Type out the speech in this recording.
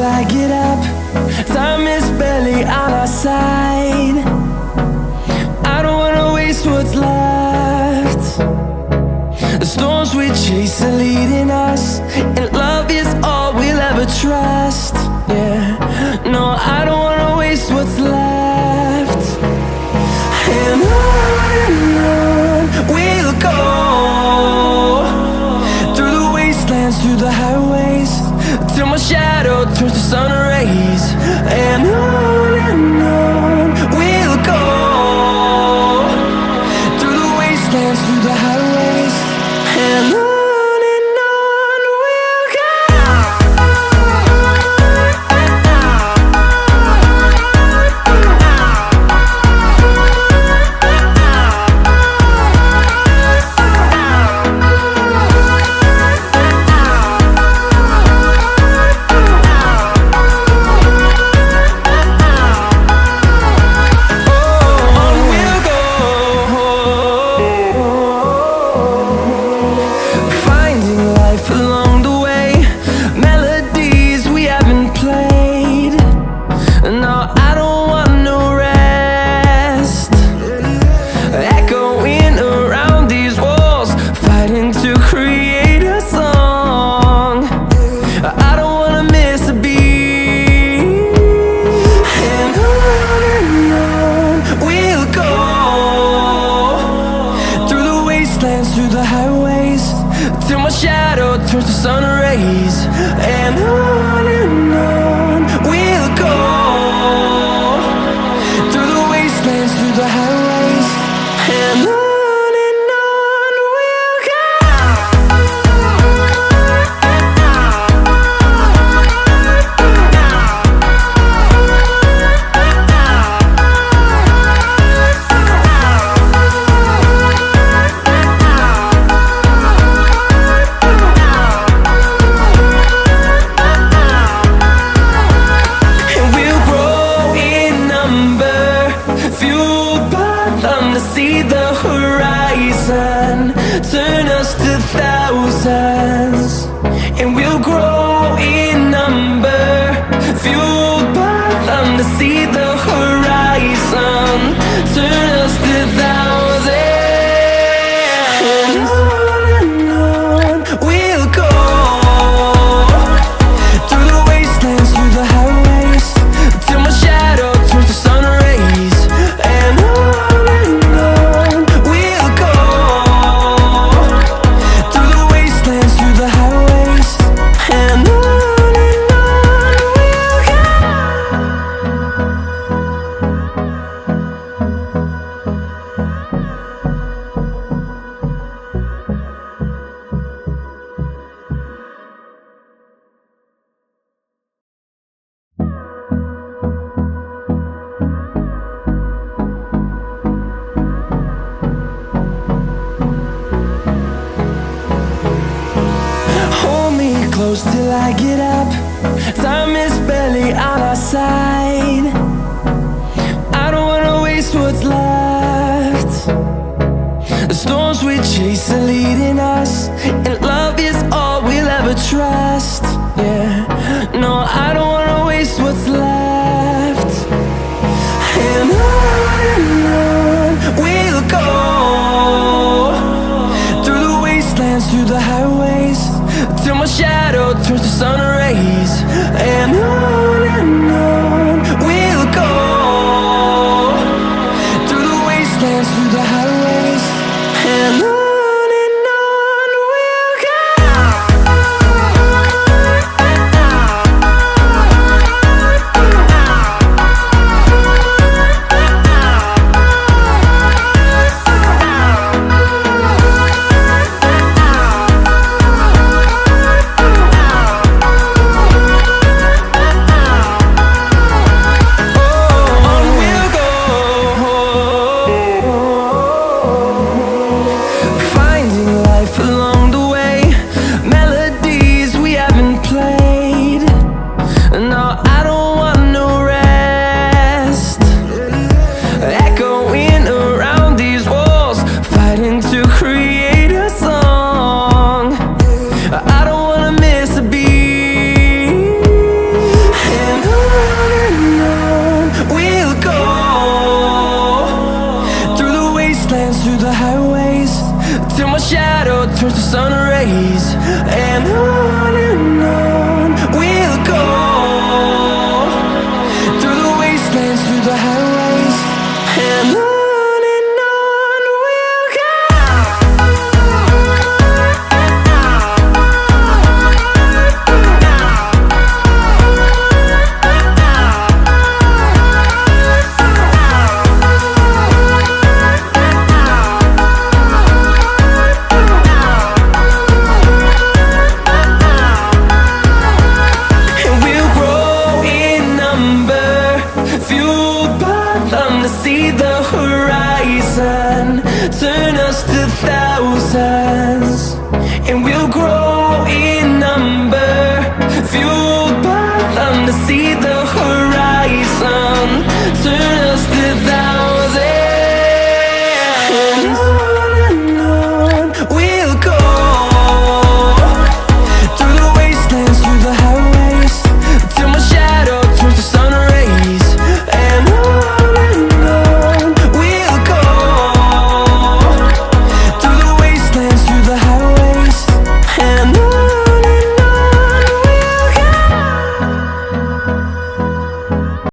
till I get up. Time is barely on our side. I don't wanna waste what's left. The storms we chase are leading us, and love is all we'll ever trust. Yeah, no, I don't wanna waste what's left. And on we'll go, through the wastelands, through the highways, till my shadow turns to sun rays. And on we'll go, through the wastelands, through the highways, and on. Through the highways, till my shadow turns to sun rays. And on we'll go, through the wastelands, through the highways, and on. See the horizon turn us to thousands, and we'll grow in number, fueled by them. To see the horizon turn us to thousands, and on we'll go, through the wastelands, through the highways, till my shadow turns to sun rays. And on close till I get up. Time is barely on our side. I don't wanna waste what's left. The storms we chase are leading us, and love is all we'll ever trust. Yeah, no, I don't wanna waste what's left. And on we'll go, through the wastelands, through the highways, till my shadow turns to sun rays. And on we'll go, through the wastelands, through the highways, and on. fathom to see the horizon, turn us to thousands, and we'll grow